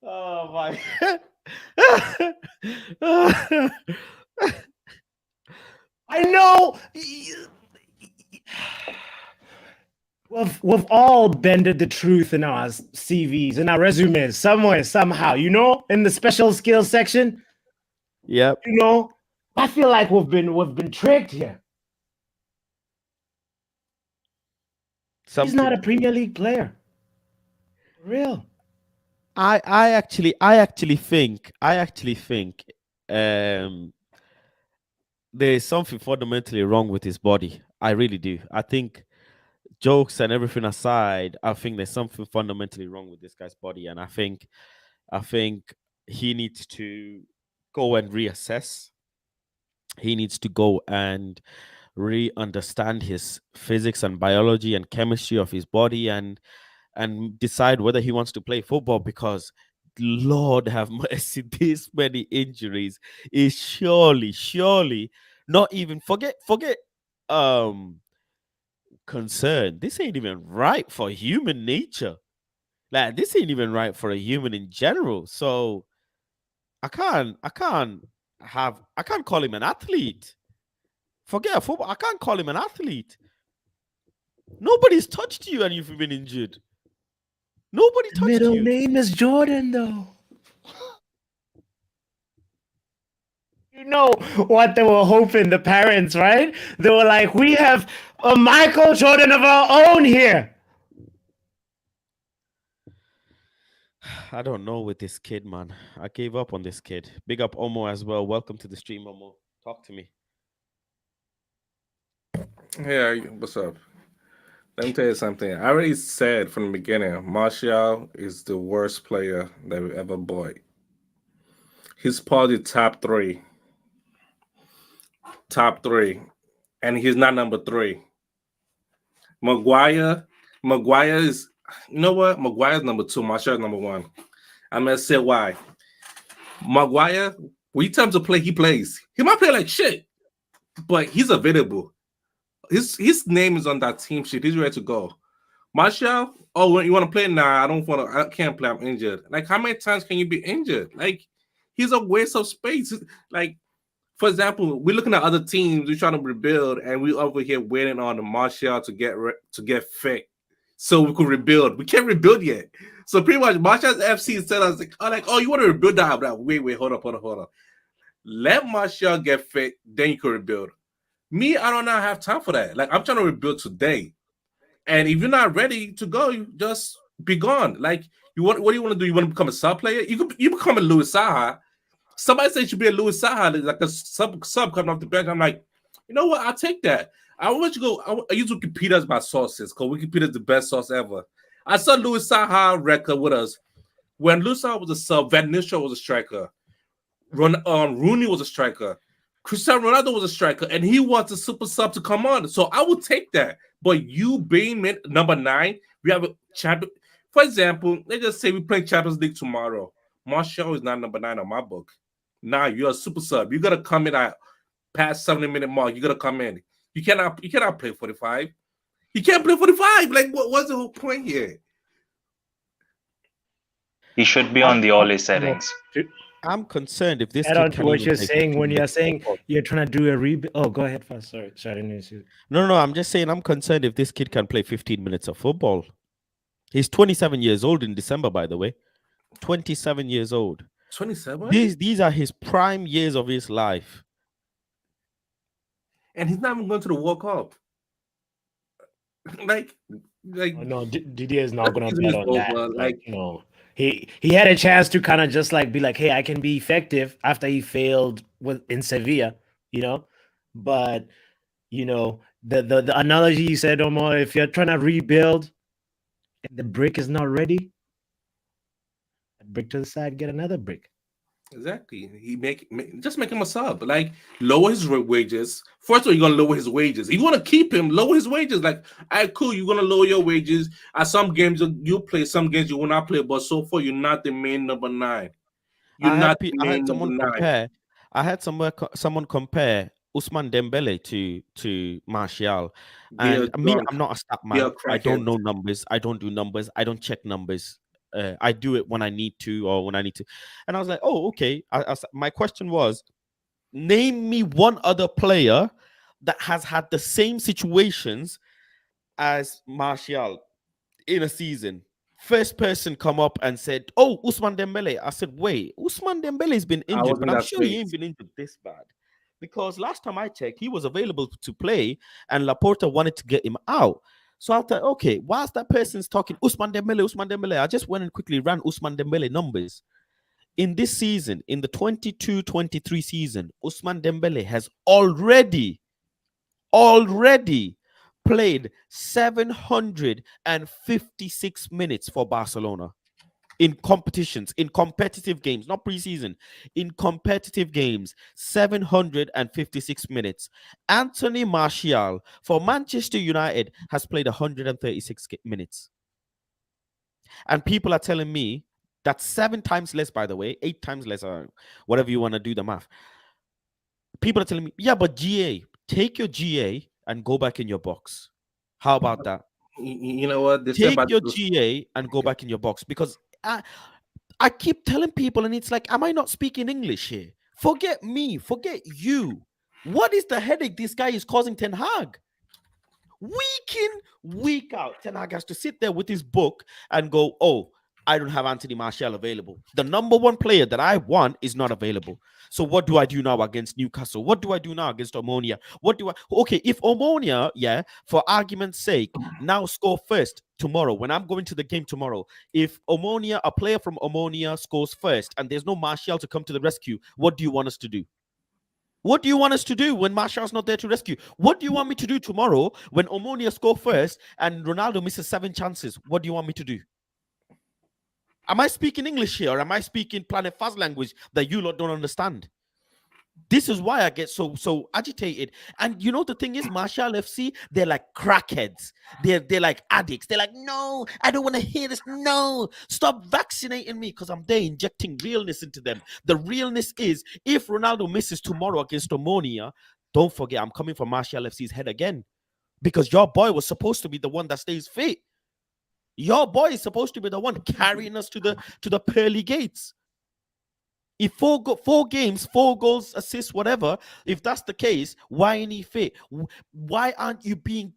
Oh my. I know we've all bended the truth in our CVs, in our resumes, somewhere, somehow, in the special skills section. Yep. I feel like we've been tricked here. He's not something. a Premier League player. For real. I actually think um there is something fundamentally wrong with his body. I really do. I think, jokes and everything aside, I think there's something fundamentally wrong with this guy's body, and I think he needs to go and reassess. He needs to go and re-understand his physics and biology and chemistry of his body, and decide whether he wants to play football, because Lord have mercy, this many injuries is surely not even, forget um concern. This ain't even right for human nature. Like, this ain't even right for a human in general. So I can't call him an athlete. Forget football. I can't call him an athlete. Nobody's touched you and you've been injured. Nobody The touched middle you. name is Jordan, though. You know what they were hoping, the parents, right? They were like, we have a Michael Jordan of our own here. I don't know with this kid, man. I gave up on this kid. Big up Omo as well. Welcome to the stream, Omo. Talk to me. Hey, what's up? Let me tell you something. I already said from the beginning, Martial is the worst player that we ever bought. He's probably top three, and he's not number three. Maguire, Maguire is, you know what? Maguire's number two. Martial is number one. I'm gonna say why. Maguire, when you tell him to play, he plays. He might play like shit, but he's available. His name is on that team sheet. He's ready to go. Marshall, oh, you want to play? Nah, I don't want to. I can't play. I'm injured. Like, how many times can you be injured? Like, he's a waste of space. Like, for example, we're looking at other teams. We're trying to rebuild, and we over here waiting on the Marshall to get fit, so we could rebuild. We can't rebuild yet. So pretty much, Marshall's FC is telling us oh, you want to rebuild that? Wait, hold up. Let Marshall get fit, then you can rebuild. Me, I don't not have time for that. Like, I'm trying to rebuild today. And if you're not ready to go, you just be gone. Like, what do you want to do? You want to become a sub player? You become a Louis Saha. Somebody said you should be a Louis Saha, like a sub coming off the bench. I'm like, you know what? I'll take that. I want you to go. I use Wikipedia as my sources because Wikipedia is the best source ever. I saw Louis Saha record with us when Louis Saha was a sub. Van Nistelrooy was a striker. Rooney was a striker. Cristiano Ronaldo was a striker, and he wants a super sub to come on. So I would take that. But you being number 9, we have a champion. For example, let's just say we play Champions League tomorrow. Martial is not number 9 on my book. Nah, you're a super sub. You gotta come in at past 70-minute mark. You gotta come in. You cannot play 45. You can't play 45. Like, what's the whole point here? He should be I'm, on the I'm, Ole no, settings. to I'm concerned if this add kid on to can what even you're play saying, 15 when you're minutes of saying football. you're trying to do a rebuild. Oh, go ahead first. Sorry, I didn't know you. No, I'm just saying I'm concerned if this kid can play 15 minutes of football. He's 27 years old in December, by the way. 27 years old. 27? These are his prime years of his life. And he's not even going to the World Cup. like, No, Didier is not that gonna season bet is on that. over. Like, he had a chance to kind of just like be like, hey, I can be effective after he failed in Sevilla, But the analogy you said, Omar, if you're trying to rebuild and the brick is not ready, a brick to the side, get another brick. Exactly. He just make him a sub. Like, lower his wages. First of all, you're gonna lower his wages. If you want to keep him, lower his wages. Like, all right, cool. You're gonna lower your wages. At some games you play, some games you will not play. But so far, you're not the main number 9. You're not the I had main number someone 9. compare. I had someone compare Usman Dembele to Martial, They are and me, drunk. I'm not a stat They are man. I don't crackheads. know numbers. I don't do numbers. I don't check numbers. I do it when I need to or when I need to. And I was like, oh, okay. My question was, name me one other player that has had the same situations as Martial in a season. First person come up and said, "Oh, Usman Dembele." I said, "Wait, Usman Dembele's been I injured, was in but I'm that sure he ain't space. been injured this bad." Because last time I checked, he was available to play, and Laporta wanted to get him out. So I thought, okay, whilst that person's talking Usman Dembele, I just went and quickly ran Usman Dembele numbers. In this season, in the 22-23 season, Usman Dembele has already played 756 minutes for Barcelona in competitions, in competitive games, not preseason, in competitive games, 756 minutes. Anthony Martial for Manchester United has played 136 minutes. And people are telling me that's 7 times less, by the way, 8 times less, or whatever you want to do the math. People are telling me, yeah, but GA, take your GA and go back in your box. How about that? You know what? They said Take about your GA and go back in your box, because I keep telling people, and it's like, am I not speaking English here? Forget me, forget you. What is the headache this guy is causing Ten Hag? Week in, week out, Ten Hag has to sit there with his book and go, oh, I don't have Anthony Martial available. The number one player that I want is not available. So what do I do now against Newcastle? What do I do now against Omonia? Okay, if Omonia, yeah, for argument's sake, now score first tomorrow, when I'm going to the game tomorrow, if Omonia, a player from Omonia scores first and there's no Martial to come to the rescue, what do you want us to do? What do you want us to do when Martial's not there to rescue? What do you want me to do tomorrow when Omonia score first and Ronaldo misses 7 chances? What do you want me to do? Am I speaking English here, or am I speaking Planet Faz language that you lot don't understand? This is why I get so agitated. And you know the thing is, Martial FC, they're like crackheads. They're like addicts. They're like, no, I don't want to hear this. No, stop vaccinating me, because I'm there injecting realness into them. The realness is, if Ronaldo misses tomorrow against Omonia, don't forget, I'm coming for Martial FC's head again, because your boy was supposed to be the one that stays fit. Your boy is supposed to be the one carrying us to the pearly gates. If 4 games, 4 goals, assists, whatever, if that's the case, why ain't he fit? Why aren't you being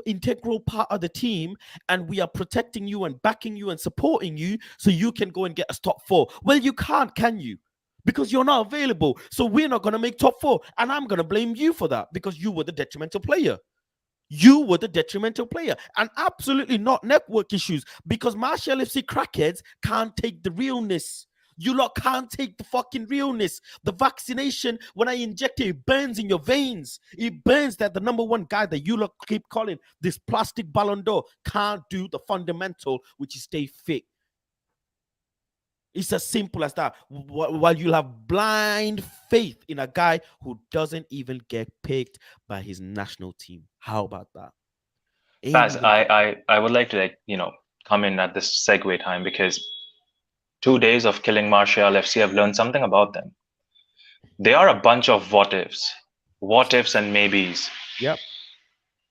integral part of the team, and we are protecting you and backing you and supporting you so you can go and get us top 4? Well, you can't, can you? Because you're not available. So we're not going to make top 4. And I'm going to blame you for that, because you were the detrimental player. You were the detrimental player, and absolutely not network issues, because Martial FC crackheads can't take the realness. You lot can't take the fucking realness. The vaccination, when I inject it, it burns in your veins. It burns that the number one guy that you lot keep calling this plastic Ballon d'Or can't do the fundamental, which is stay fit. It's as simple as that. While you'll have blind faith in a guy who doesn't even get picked by his national team. How about that? Faz, I would like to come in at this segue time, because 2 days of killing Martial FC, I've learned something about them. They are a bunch of what ifs and maybes. Yep.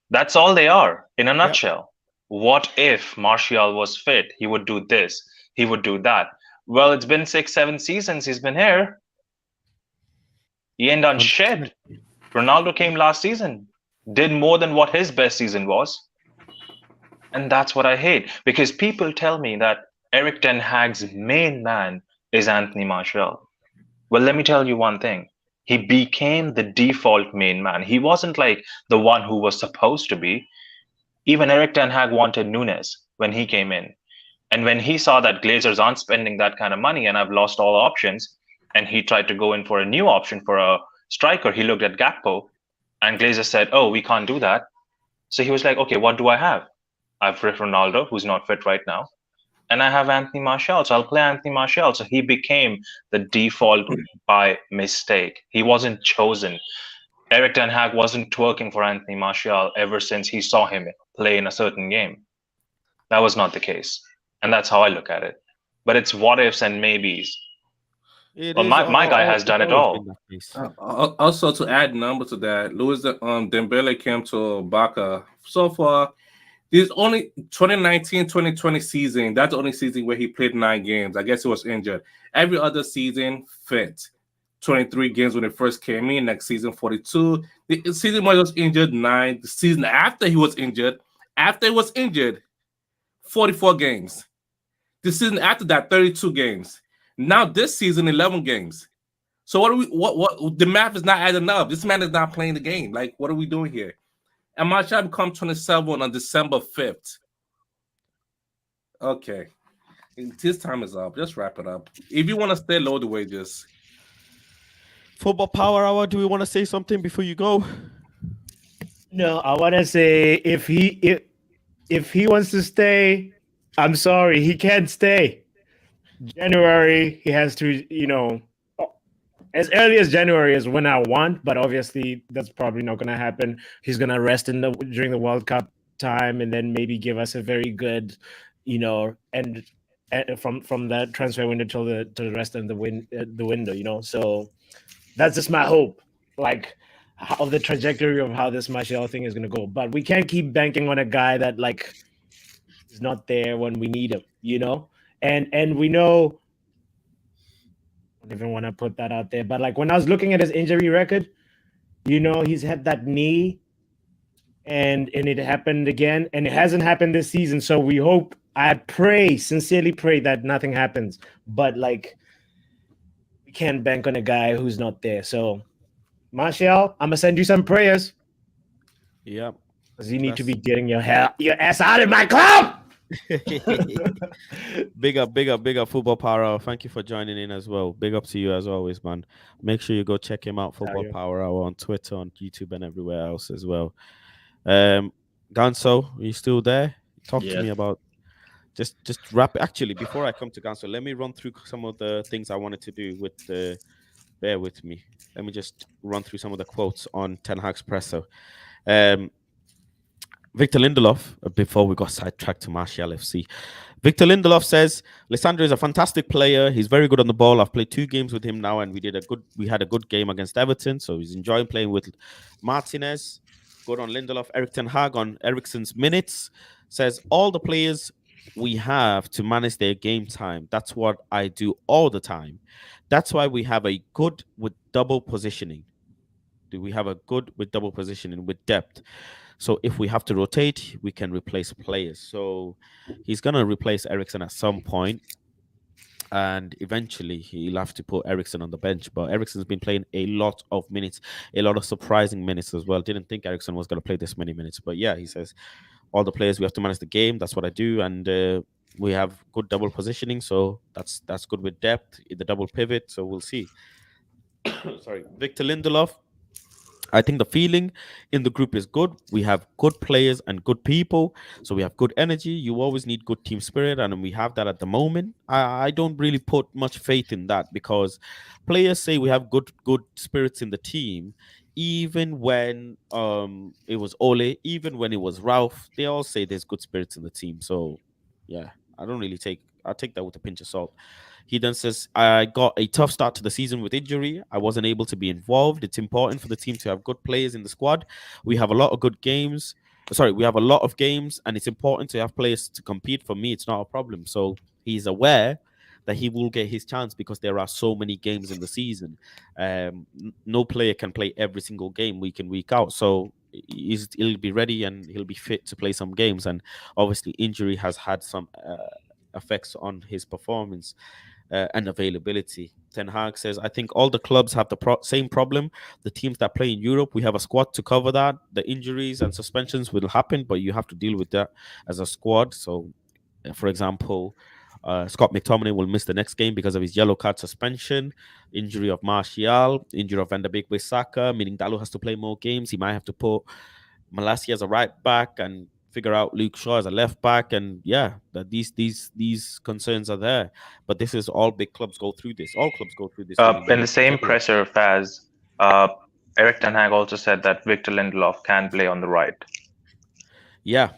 That's all they are in a nutshell. What if Martial was fit? He would do this. He would do that. Well, it's been 6, 7 seasons he's been here. He ain't done shit. Ronaldo came last season, did more than what his best season was. And that's what I hate, because people tell me that Eric Ten Hag's main man is Anthony Martial. Well, let me tell you one thing. He became the default main man. He wasn't like the one who was supposed to be. Even Eric Ten Hag wanted Nunes when he came in. And when he saw that Glazers aren't spending that kind of money and I've lost all options, and he tried to go in for a new option for a striker, he looked at Gakpo, and Glazers said, oh, we can't do that. So he was like, okay, what do I have? I've Ronaldo, who's not fit right now, and I have Anthony Martial, so I'll play Anthony Martial. So he became the default by mistake. He wasn't chosen. Eric Ten Hag wasn't twerking for Anthony Martial ever since he saw him play in a certain game. That was not the case. And that's how I look at it. But it's what ifs and maybes. Well, my guy has done it all. Also, to add number to that, Luis Dembele came to Barca. So far, this only 2019-2020 season. That's the only season where he played 9 games. I guess he was injured. Every other season, fit. 23 games when he first came in. Next season, 42. The season when he was injured, 9. The season after he was injured, 44 games. The season after that, 32 games. Now this season, 11 games. So what the math is not adding up. This man is not playing the game. Like, what are we doing here? and Martial become 27 on December 5th. Okay. This time is up. Just wrap it up. If you want to stay low the wages. Football Power Hour. Do we want to say something before you go? No, I want to say if he wants to stay, I'm sorry, he can't stay. January, he has to, as early as January is when I want, but obviously that's probably not going to happen. He's going to rest during the World Cup time, and then maybe give us a very good, and from that transfer window till the rest of the window. So that's just my hope, like of the trajectory of how this Martial thing is going to go. But we can't keep banking on a guy that like is not there when we need him. And we know. I don't even want to put that out there, but like when I was looking at his injury record, he's had that knee, and it happened again, and it hasn't happened this season. So we hope. I sincerely pray that nothing happens. But like, we can't bank on a guy who's not there. So, Martial, I'm gonna send you some prayers Yeah. because you need to be getting your ass out of my club. big up Football Power Hour. Thank you for joining in as well. Big up to you as always, man. Make sure you go check him out, Football Power Hour, on Twitter, on YouTube, and everywhere else as well. Ganso, are you still there? Talk to me about just wrap. Actually, before I come to Ganso, let me run through some of the things I wanted to do with the. Bear with me. Let me just run through some of the quotes on Ten Hag's presser. Victor Lindelof, before we got sidetracked to Martial FC. Victor Lindelof says, Lisandro is a fantastic player. He's very good on the ball. I've played 2 games with him now, and we had a good game against Everton. So he's enjoying playing with Martinez. Good on Lindelof. Erik ten Hag on Eriksen's minutes says, all the players we have to manage their game time. That's what I do all the time. That's why we have a good with double positioning. Do we have a good with double positioning with depth? So if we have to rotate, we can replace players. So he's going to replace Eriksen at some point, and eventually he'll have to put Eriksen on the bench. But Eriksen's been playing a lot of minutes, a lot of surprising minutes as well. Didn't think Eriksen was going to play this many minutes. But yeah, he says, all the players, we have to manage the game. That's what I do. And we have good double positioning. So that's good with depth, the double pivot. So we'll see. Sorry. Victor Lindelof. I think the feeling in the group is good. We have good players and good people. So we have good energy. You always need good team spirit, and we have that at the moment. I don't really put much faith in that because players say we have good spirits in the team. Even when it was Ole, even when it was Ralph, they all say there's good spirits in the team. So yeah, I'll take that with a pinch of salt. He then says, I got a tough start to the season with injury. I wasn't able to be involved. It's important for the team to have good players in the squad. We have a lot of good games. Sorry, we have a lot of games, and it's important to have players to compete. For me, it's not a problem. So he's aware that he will get his chance because there are so many games in the season. No player can play every single game week in, week out. So he'll be ready and he'll be fit to play some games. And obviously, injury has had some effects on his performance and availability. Ten Hag says, I think all the clubs have the same problem. The teams that play in Europe, we have a squad to cover that. The injuries and suspensions will happen, but you have to deal with that as a squad. So, for example, Scott McTominay will miss the next game because of his yellow card suspension, injury of Martial, injury of Van der Beek with Saka, meaning Dalo has to play more games. He might have to put Malacia as a right back and figure out Luke Shaw as a left back, and yeah, that these concerns are there. But this is all big clubs go through this. All clubs go through this. In the same presser, Faz, Erik ten Hag also said that Victor Lindelof can play on the right. Yeah,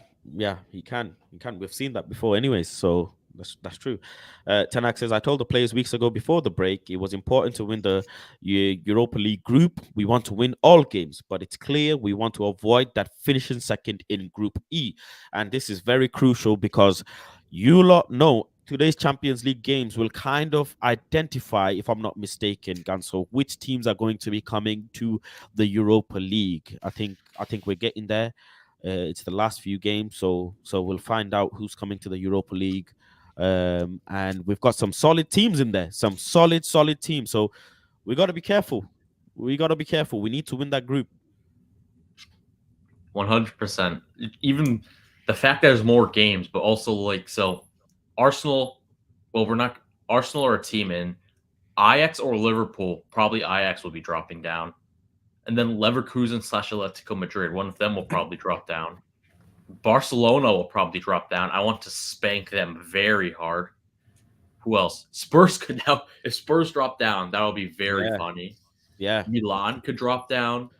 he can. We've seen that before, anyways. So that's true. Ten Hag says, I told the players weeks ago before the break it was important to win the Europa League group. We want to win all games, but it's clear we want to avoid that finishing second in Group E. And this is very crucial because you lot know today's Champions League games will kind of identify, if I'm not mistaken, Ganso, which teams are going to be coming to the Europa League. I think we're getting there. It's the last few games, so we'll find out who's coming to the Europa League. And we've got some solid teams in there, some solid teams. So we got to be careful. We need to win that group. 100%. Even the fact that there's more games, but also like so, Arsenal. Well, we're not Arsenal are a team in Ajax or Liverpool. Probably Ajax will be dropping down, and then Leverkusen slash Atletico Madrid. One of them will probably drop down. Barcelona will probably drop down. I want to spank them very hard. Who else? Spurs could now. If Spurs drop down, that will be very Yeah, funny. yeah. Milan could drop down.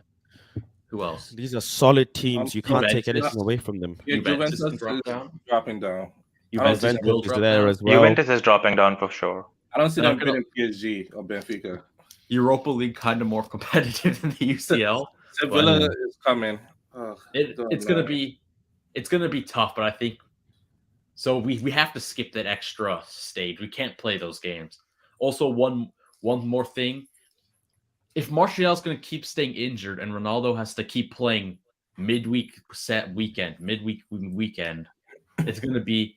Who else? These are solid teams. You can't take Juventus. anything away from them. Yeah, Juventus can Juventus drop is down. dropping down. I don't see Juventus them. Juventus will is drop there down. as well. Juventus is dropping down for sure. I don't see They're them not gonna- beating PSG or Benfica. Europa League kind of more competitive than the UCL. Sevilla Yeah. is coming. Ugh, don't It's know. gonna be tough, but I think so. We have to skip that extra stage. We can't play those games. Also, one more thing: if Martial's gonna keep staying injured and Ronaldo has to keep playing midweek weekend, it's gonna be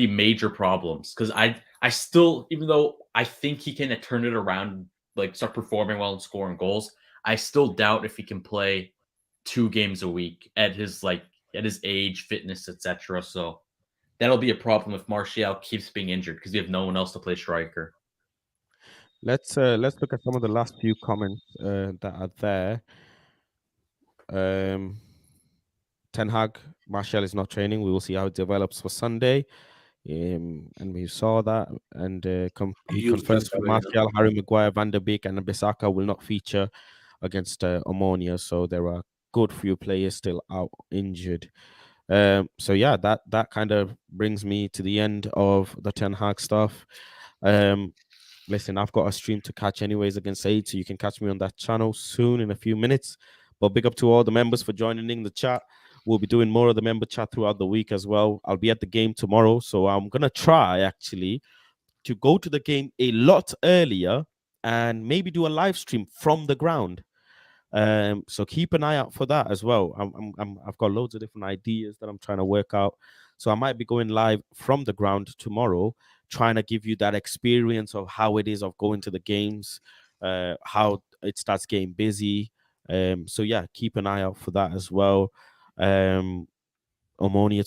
major problems because I still, even though I think he can turn it around, like start performing well and scoring goals, I still doubt if he can play 2 games a week at his age, fitness, etc. So that'll be a problem if Martial keeps being injured because we have no one else to play striker. Let's look at some of the last few comments that are there. Ten Hag, Martial is not training. We will see how it develops for Sunday. And we saw that, and he Useless confirms for over here. Martial, Harry Maguire, Van der Beek, and Bissaka will not feature against Omonia. So there are good few players still out injured. So yeah, that kind of brings me to the end of the Ten Hag stuff. Listen, I've got a stream to catch anyways against Aid, so you can catch me on that channel soon in a few minutes. But big up to all the members for joining in the chat. We'll be doing more of the member chat throughout the week as well. I'll be at the game tomorrow, so I'm gonna try actually to go to the game a lot earlier and maybe do a live stream from the ground. So keep an eye out for that as well. I've got loads of different ideas that I'm trying to work out. So I might be going live from the ground tomorrow, trying to give you that experience of how it is of going to the games, how it starts getting busy. So yeah, keep an eye out for that as well. Omonia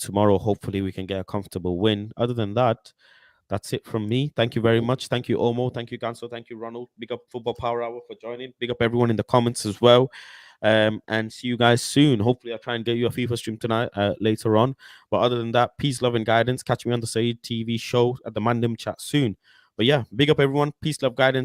tomorrow. Hopefully we can get a comfortable win. Other than that, that's it from me. Thank you very much. Thank you, Omo. Thank you, Ganso. Thank you, Ronald. Big up Football Power Hour for joining. Big up everyone in the comments as well. And see you guys soon. Hopefully, I'll try and get you a FIFA stream tonight later on. But other than that, peace, love, and guidance. Catch me on the Said TV show at the Mandem chat soon. But yeah, big up everyone. Peace, love, guidance.